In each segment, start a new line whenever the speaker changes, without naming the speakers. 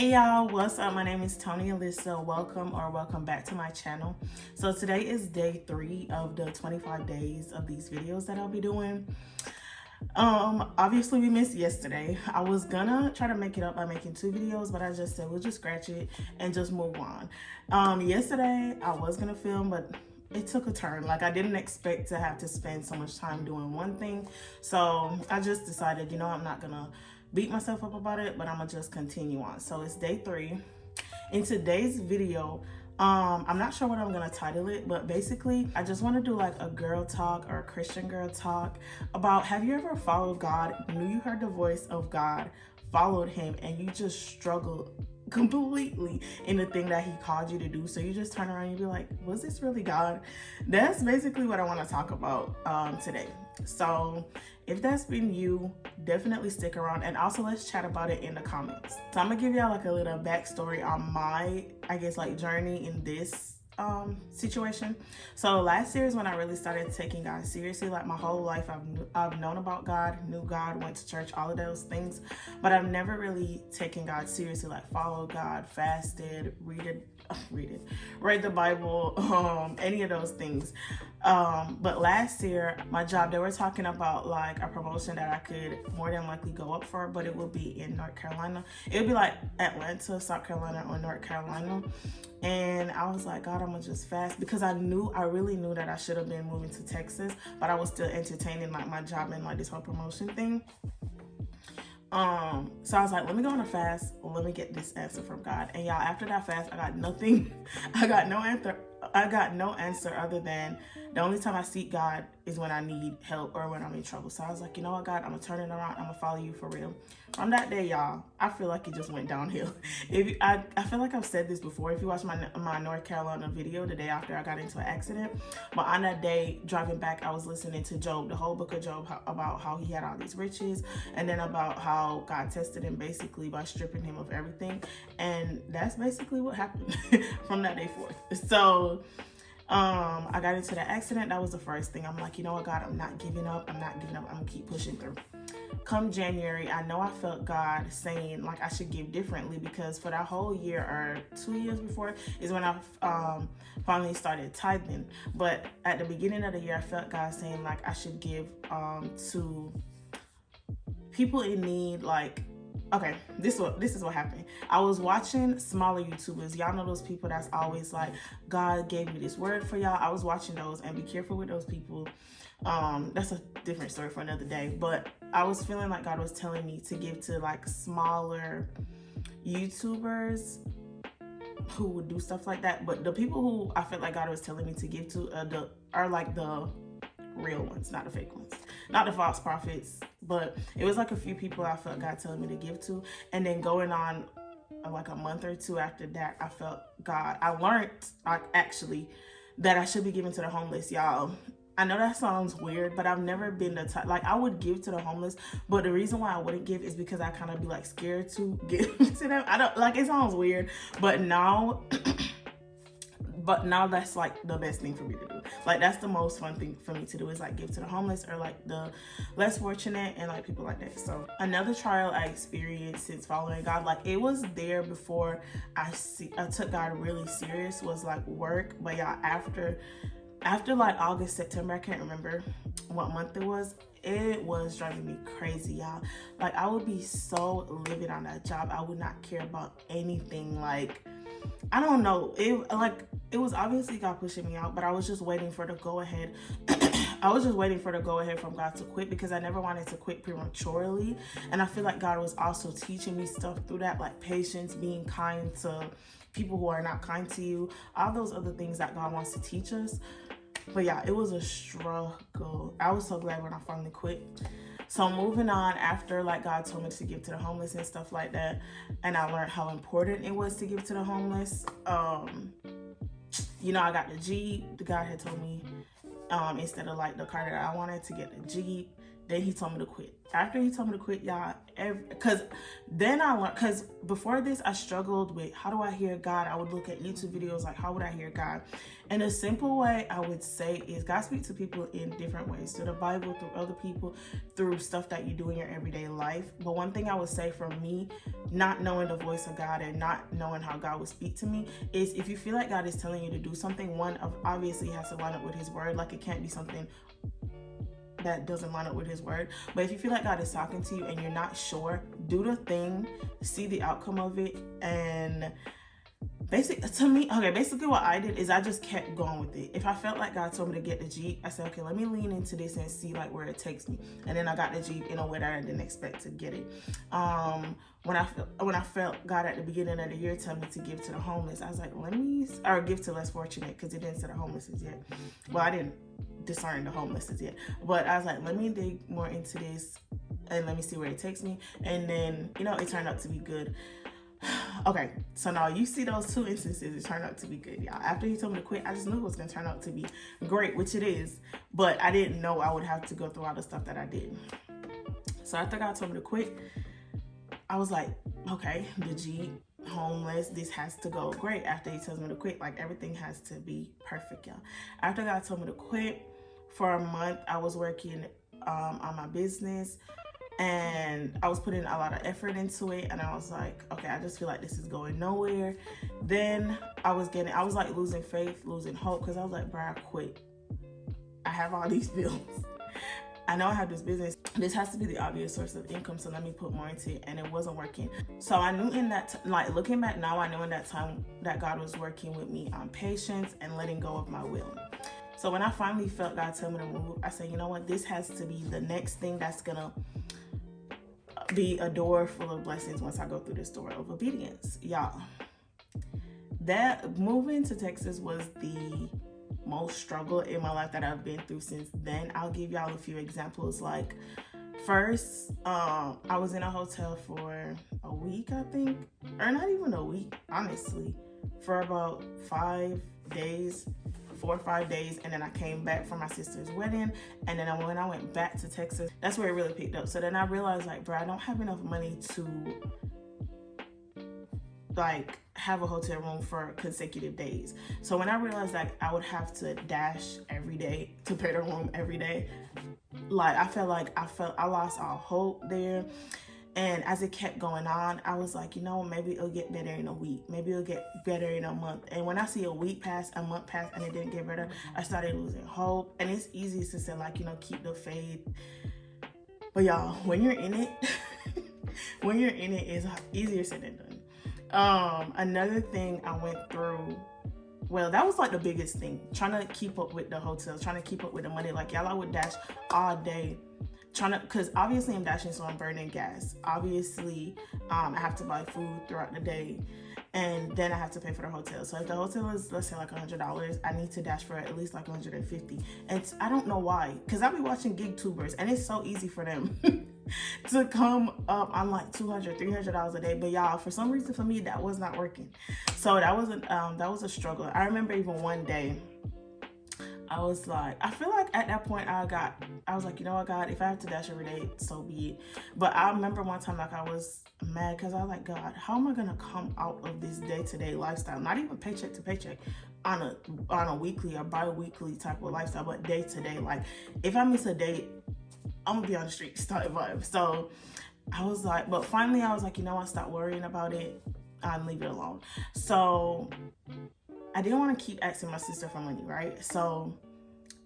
Hey y'all, what's up? My name is Tony Alyssa. Welcome back to my channel. So today is day 3 of the 25 days of these videos that I'll be doing. Obviously we missed yesterday. I was gonna try to make it up by making 2 videos, but I just said we'll just scratch it and just move on. Yesterday I was gonna film, but it took a turn. Like, I didn't expect to have to spend so much time doing one thing. So I just decided, you know, I'm not gonna beat myself up about it, but I'm gonna just continue on. So it's day 3. In today's video, I'm not sure what I'm gonna title it, but basically I just want to do like a girl talk or a Christian girl talk about, have you ever followed God, knew you heard the voice of God, followed him, and you just struggled completely in the thing that he called you to do? So you just turn around and you be like, was this really God? That's basically what I want to talk about today. So if that's been you, definitely stick around, and also let's chat about it in the comments. So I'm gonna give y'all like a little backstory on my, I guess, like journey in this situation. So last year is when I really started taking God seriously. Like, my whole life I've known about God, knew God, went to church, all of those things, but I've never really taken God seriously, like followed God, fasted, read the Bible, any of those things. But last year, my job, they were talking about like a promotion that I could more than likely go up for, but it would be in North Carolina. It would be like Atlanta, South Carolina, or North Carolina. And I was like, God, I'm gonna just fast, because I really knew that I should have been moving to Texas, but I was still entertaining like my job and like this whole promotion thing. So I was like, let me go on a fast, let me get this answer from God. And y'all, after that fast, I got nothing. I got no answer other than the only time I seek God is when I need help or when I'm in trouble. So I was like, you know what, God, I'm gonna turn it around. I'm gonna follow you for real. From that day, y'all, I feel like it just went downhill. I feel like I've said this before. If you watch my North Carolina video the day after I got into an accident, but on that day driving back, I was listening to Job, the whole book of Job, about how he had all these riches, and then about how God tested him basically by stripping him of everything. And that's basically what happened from that day forth. So I got into the accident. That was the first thing. I'm like, you know what, God, I'm not giving up. I'm gonna keep pushing through. Come January, I know I felt God saying like I should give differently, because for that whole year or 2 years before is when I finally started tithing. But at the beginning of the year, I felt God saying like I should give to people in need. Like, okay, this is what happened. I was watching smaller YouTubers. Y'all know those people that's always like, God gave me this word for y'all. I was watching those, and be careful with those people. That's a different story for another day. But I was feeling like God was telling me to give to like smaller YouTubers who would do stuff like that. But the people who I felt like God was telling me to give to are like the real ones, not the fake ones, not the false prophets. But it was like a few people I felt God telling me to give to. And then going on like a month or 2 after that, I felt God. I learned actually that I should be giving to the homeless. Y'all, I know that sounds weird, but I've never been the type, like, I would give to the homeless, but the reason why I wouldn't give is because I kind of be like scared to give to them. I don't, like, it sounds weird, but now that's like the best thing for me to do. Like, that's the most fun thing for me to do, is like give to the homeless or like the less fortunate and like people like that. So another trial I experienced since following God, like it was there before I took God really serious, was like work. But y'all, after like August, September, I can't remember what month it was driving me crazy, y'all. Like, I would be so livid on that job. I would not care about anything. Like, I don't know. It was obviously God pushing me out, but I was just waiting for the go ahead. I was just waiting for the go ahead from God to quit, because I never wanted to quit prematurely. And I feel like God was also teaching me stuff through that, like patience, being kind to people who are not kind to you, all those other things that God wants to teach us. But yeah, it was a struggle. I was so glad when I finally quit. So moving on, after like God told me to give to the homeless and stuff like that, and I learned how important it was to give to the homeless. You know, I got the Jeep. The God had told me instead of like the car that I wanted, to get the Jeep. Then he told me to quit. After he told me to quit, y'all, because then I learned, because before this, I struggled with how do I hear God? I would look at YouTube videos like, how would I hear God? And a simple way I would say is God speaks to people in different ways, through the Bible, through other people, through stuff that you do in your everyday life. But one thing I would say for me, not knowing the voice of God and not knowing how God would speak to me, is if you feel like God is telling you to do something, one, obviously has to line up with his word. Like, it can't be something that doesn't line up with his word. But if you feel like God is talking to you and you're not sure, do the thing, see the outcome of it. And basically what I did is I just kept going with it. If I felt like God told me to get the Jeep, I said, okay, let me lean into this and see like where it takes me. And then I got the Jeep in a way that I didn't expect to get it. When I felt God at the beginning of the year tell me to give to the homeless, I was like, or give to less fortunate, because it didn't say the homeless yet. Well, I didn't discern the homelessness yet, but I was like, let me dig more into this and let me see where it takes me. And then, it turned out to be good. Okay, so now you see those two instances, it turned out to be good, y'all. After he told me to quit, I just knew it was gonna turn out to be great, which it is, but I didn't know I would have to go through all the stuff that I did. So after God told me to quit, I was like, okay, the Jeep, homeless, this has to go great. After he tells me to quit, like, everything has to be perfect, y'all. After God told me to quit, for a month I was working on my business, and I was putting a lot of effort into it, and I was like, okay, I just feel like this is going nowhere. Then I was like losing faith, losing hope, because I was like, bro, I quit. I have all these bills. I know I have this business. This has to be the obvious source of income, so let me put more into it, and it wasn't working. So I knew in that, looking back now, I knew in that time that God was working with me on patience and letting go of my will. So when I finally felt God tell me to move, I said, you know what, this has to be the next thing that's gonna be a door full of blessings once I go through this door of obedience. Y'all, that moving to Texas was the most struggle in my life that I've been through since then. I'll give y'all a few examples. Like, first, I was in a hotel for a week, I think, or not even a week, honestly, for about 5 days, 4 or 5 days, and then I came back from my sister's wedding, and then when I went back to Texas, that's where it really picked up. So then I realized, like, bro, I don't have enough money to like have a hotel room for consecutive days. So when I realized like I would have to dash every day to pay the room every day, like I lost all hope there. And as it kept going on, I was like, maybe it'll get better in a week. Maybe it'll get better in a month. And when I see a week pass, a month pass, and it didn't get better, I started losing hope. And it's easy to say, like, keep the faith. But y'all, when you're in it, it's easier said than done. Another thing I went through, well, that was like the biggest thing, trying to keep up with the hotels, trying to keep up with the money. Like, y'all, I would dash all day, because obviously I'm dashing, so I'm burning gas. Obviously, I have to buy food throughout the day, and then I have to pay for the hotel. So if the hotel is, let's say, like $100, I need to dash for at least like $150. And I don't know why, because I be watching gig tubers, and it's so easy for them to come up on like $200, $300 a day. But y'all, for some reason, for me, that was not working. So that was a struggle. I remember even one day, I was like, I feel like at that point I was like, you know what, God, if I have to dash every day, so be it. But I remember one time, like, I was mad because I was like, God, how am I gonna come out of this day-to-day lifestyle, not even paycheck to paycheck, on a weekly or bi-weekly type of lifestyle, but day-to-day? Like, if I miss a day, I'm gonna be on the street type vibe. So I was like, but finally I was like, I stopped worrying about it and leave it alone. So I didn't want to keep asking my sister for money, right? So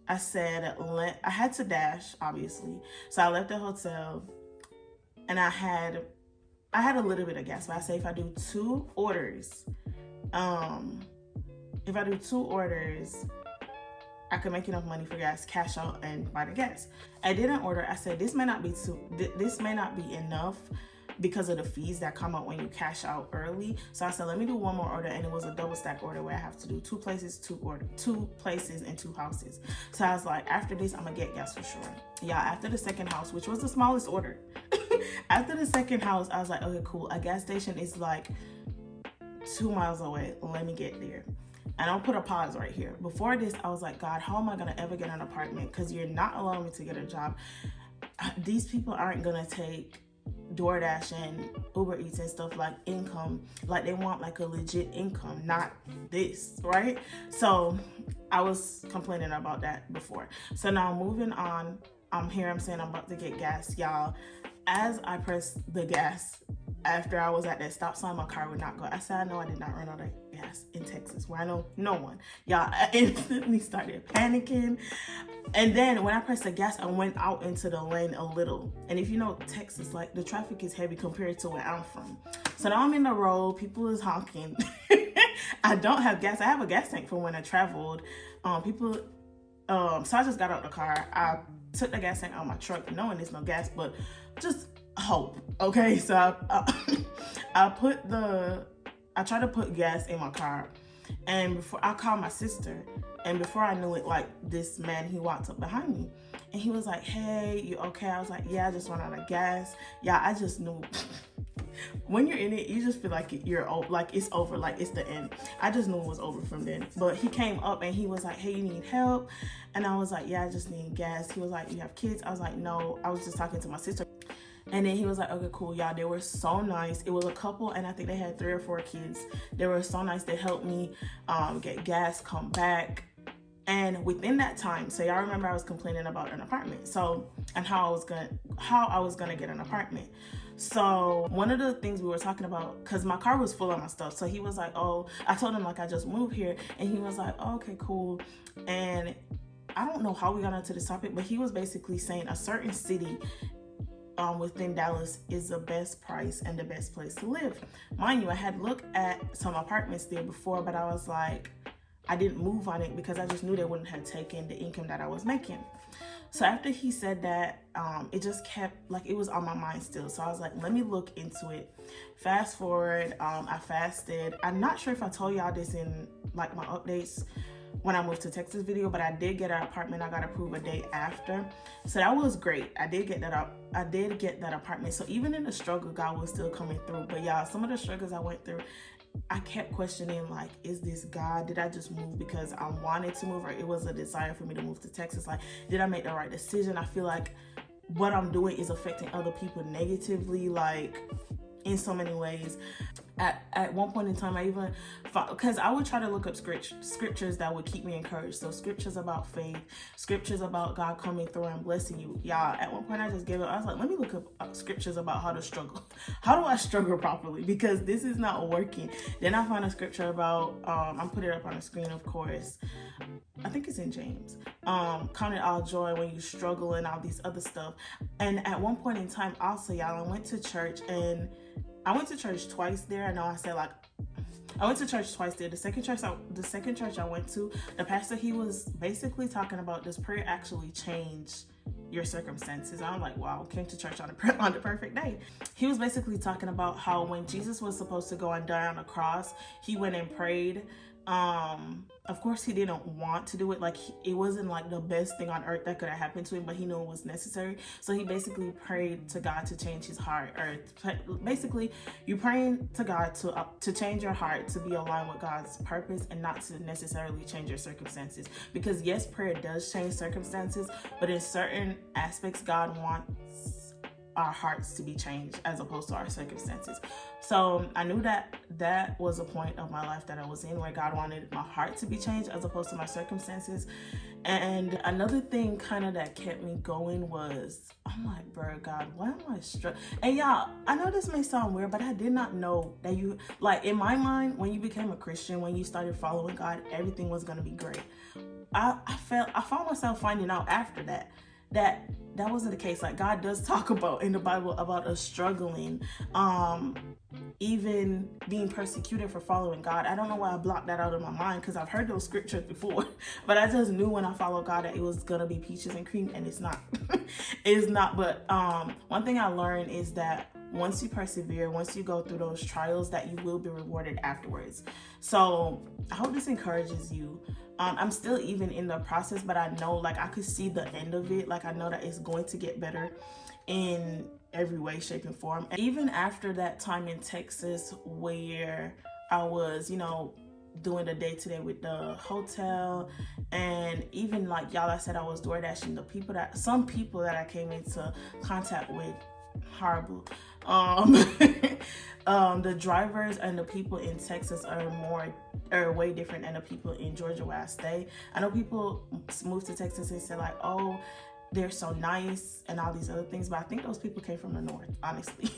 I said, I had to dash, obviously. So I left the hotel, and I had a little bit of gas. But I say, if I do 2 orders, I could make enough money for gas, cash out, and buy the gas. I didn't order. I said, this may not be enough because of the fees that come out when you cash out early. So I said, let me do one more order, and it was a double stack order where I have to do 2 places, 2 places and 2 houses. So I was like, after this, I'm gonna get gas for sure. Yeah, after the second house, which was the smallest order, after the second house, I was like, okay, cool. A gas station is like 2 miles away. Let me get there. And I'll put a pause right here. Before this, I was like, God, how am I gonna ever get an apartment? Because you're not allowing me to get a job. these people aren't gonna take DoorDash and Uber Eats and stuff like income. Like, they want like a legit income, not this, right? So I was complaining about that before. So now moving on, I'm saying I'm about to get gas, y'all. As I pressed the gas, after I was at that stop sign, my car would not go. I said, I know I did not run out of gas in Texas, where I know no one. Y'all, I instantly started panicking. And then when I pressed the gas, I went out into the lane a little. And if you know Texas, like, the traffic is heavy compared to where I'm from. So now I'm in the road, people is honking. I don't have gas. I have a gas tank from when I traveled. So I just got out the car. I took the gas tank out of my truck, knowing there's no gas, but just hope. Okay, so I tried to put gas in my car, and before I called my sister, and before I knew it, like, this man, he walked up behind me, and he was like, "Hey, you okay?" I was like, "Yeah, I just ran out of gas." Yeah, I just knew. When you're in it, you just feel like like it's over, like it's the end. I just knew it was over from then. But he came up and he was like, "Hey, you need help?" And I was like, "Yeah, I just need gas." He was like, "You have kids?" I was like, "No, I was just talking to my sister." And then he was like, "Okay, cool." Y'all, they were so nice. It was a couple, and I think they had 3 or 4 kids. They were so nice. They helped me get gas, come back. And within that time, so y'all remember I was complaining about an apartment, and how I was gonna get an apartment. So one of the things we were talking about, because my car was full of my stuff, so he was like, "Oh," I told him like I just moved here, and he was like, "Oh, okay, cool." And I don't know how we got into this topic, but he was basically saying a certain city within Dallas is the best price and the best place to live. Mind you, I had looked at some apartments there before, but I was like, I didn't move on it because I just knew they wouldn't have taken the income that I was making. So after he said that, it just kept, like, it was on my mind still. So I was like, let me look into it. Fast forward, I fasted. I'm not sure if I told y'all this in like my updates when I moved to Texas video, but I did get an apartment. I got approved a day after. So that was great. I did get that apartment. So even in the struggle, God was still coming through. But y'all, some of the struggles I went through, I kept questioning, like, is this God? Did I just move because I wanted to move, or it was a desire for me to move to Texas? Like, did I make the right decision? I feel like what I'm doing is affecting other people negatively, like, in so many ways. At one point in time, I even, because I would try to look up scriptures that would keep me encouraged. So scriptures about faith, scriptures about God coming through and blessing you. Y'all, at one point I just gave up. I was like, let me look up scriptures about how to struggle. How do I struggle properly? Because this is not working. Then I found a scripture about, I'll put it up on the screen, of course. I think it's in James. Count it all joy when you struggle and all these other stuff. And at one point in time also, y'all, I went to church, and I went to church twice there. I know I said, like, I went to church twice there. The second church I went to, the pastor, he was basically talking about, does prayer actually change your circumstances? I'm like, wow, came to church on the perfect day. He was basically talking about how when Jesus was supposed to go and die on the cross, he went and prayed. Of course he didn't want to do it. Like, it wasn't like the best thing on earth that could have happened to him, but he knew it was necessary. So he basically prayed to God to change his heart, or basically you praying to God to change your heart to be aligned with God's purpose, and not to necessarily change your circumstances. Because yes, prayer does change circumstances, but in certain aspects, God wants our hearts to be changed as opposed to our circumstances. So I knew that was a point of my life that I was in, where God wanted my heart to be changed as opposed to my circumstances. And another thing kind of that kept me going was, I'm like, bro, God, why am I struggling? And y'all, I know this may sound weird, but I did not know that you, like, in my mind, when you became a Christian, when you started following God, everything was going to be great. I found myself finding out after that wasn't the case. Like, God does talk about in the Bible about us struggling, even being persecuted for following God. I don't know why I blocked that out of my mind, because I've heard those scriptures before, but I just knew when I followed God that it was gonna be peaches and cream, and it's not. It's not. But one thing I learned is that once you persevere, once you go through those trials, that you will be rewarded afterwards. So I hope this encourages you. I'm still even in the process, but I know, like, I could see the end of it. Like, I know that it's going to get better in every way, shape, and form. And even after that time in Texas, where I was, doing the day-to-day with the hotel, and even like y'all, I said I was door dashing. Some people that I came into contact with, horrible. The drivers and the people in Texas are way different than the people in Georgia where I stay. I know people move to Texas and say like, oh, they're so nice and all these other things, but I think those people came from the north, honestly.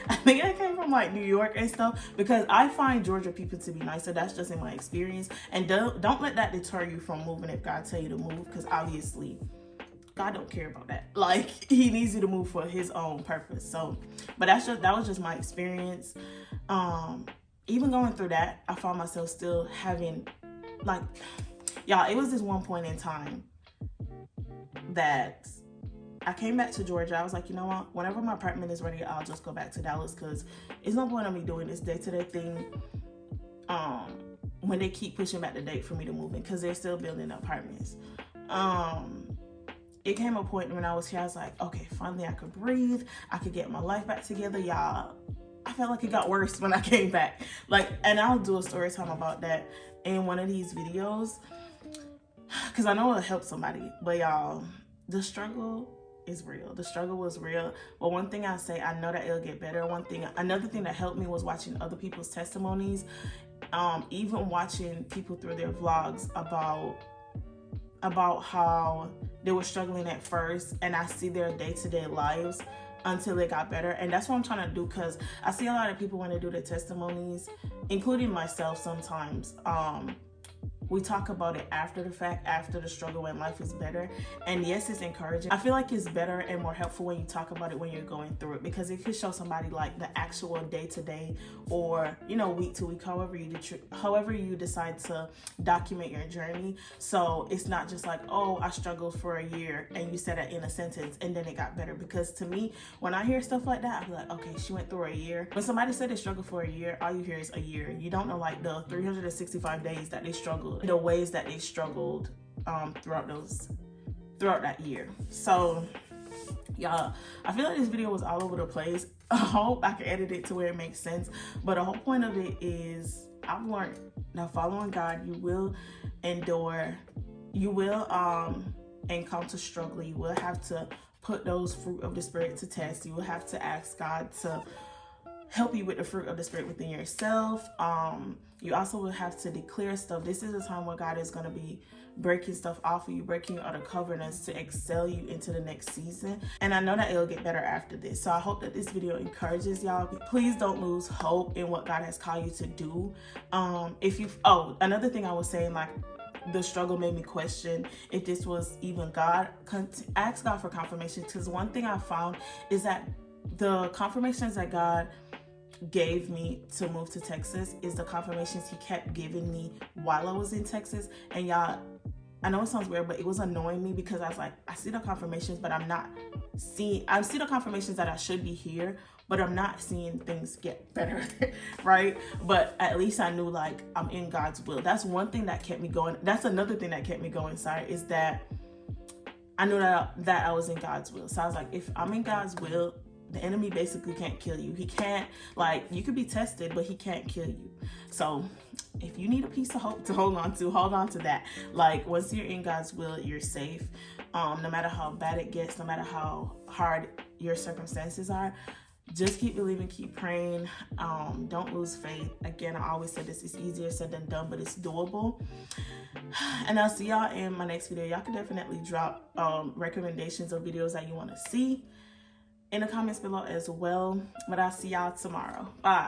I think they came from like New York and stuff, because I find Georgia people to be nicer. That's just in my experience. And don't let that deter you from moving if God tell you to move, because obviously God don't care about that. Like, he needs you to move for his own purpose. So, but that was just my experience. Even going through that, I found myself still having, like, y'all, it was this one point in time that I came back to Georgia. I was like, you know what? Whenever my apartment is ready, I'll just go back to Dallas, because it's no point in me doing this day-to-day thing when they keep pushing back the date for me to move in, because they're still building apartments. It came a point when I was here, I was like, okay, finally I could breathe. I could get my life back together. Y'all, I felt like it got worse when I came back. Like, and I'll do a story time about that in one of these videos, because I know it'll help somebody. But y'all, the struggle is real. The struggle was real. But one thing I say, I know that it'll get better. Another thing that helped me was watching other people's testimonies. Even watching people through their vlogs about how they were struggling at first, and I see their day-to-day lives until it got better. And that's what I'm trying to do, because I see a lot of people when they do their testimonies, including myself sometimes, we talk about it after the fact, after the struggle, when life is better. And yes, it's encouraging. I feel like it's better and more helpful when you talk about it when you're going through it, because it could show somebody like the actual day-to-day, or, you know, week to week, however you decide to document your journey. So it's not just like, oh, I struggled for a year, and you said it in a sentence and then it got better. Because to me, when I hear stuff like that, I be like, okay, she went through a year. When somebody said they struggled for a year, all you hear is a year. You don't know like the 365 days that they struggled, the ways that they struggled throughout that year. So y'all, I feel like this video was all over the place. I hope I can edit it to where it makes sense, but the whole point of it is I've learned that following God, you will endure, you will encounter struggle, you will have to put those fruit of the Spirit to test, you will have to ask God to help you with the fruit of the Spirit within yourself. You also will have to declare stuff. This is a time where God is going to be breaking stuff off of you, breaking out of covenants to excel you into the next season. And I know that it'll get better after this. So I hope that this video encourages y'all. Please don't lose hope in what God has called you to do. Another thing I was saying, like, the struggle made me question if this was even God. Ask God for confirmation, because one thing I found is that the confirmations that God gave me to move to Texas is the confirmations he kept giving me while I was in Texas. And y'all, I know it sounds weird, but it was annoying me, because I was like, I see the confirmations, but I see the confirmations that I should be here, but I'm not seeing things get better, right? But at least I knew, like, I'm in God's will. That's one thing that kept me going. That's another thing that kept me going, is that I knew that I was in God's will. So I was like, if I'm in God's will, the enemy basically can't kill you. He can't, like, you could be tested, but he can't kill you. So if you need a piece of hope to hold on to that. Like, once you're in God's will, you're safe. No matter how bad it gets, no matter how hard your circumstances are, just keep believing, keep praying. Don't lose faith. Again, I always said this is easier said than done, but it's doable. And I'll see y'all in my next video. Y'all can definitely drop recommendations of videos that you want to see in the comments below as well. But I'll see y'all tomorrow. Bye.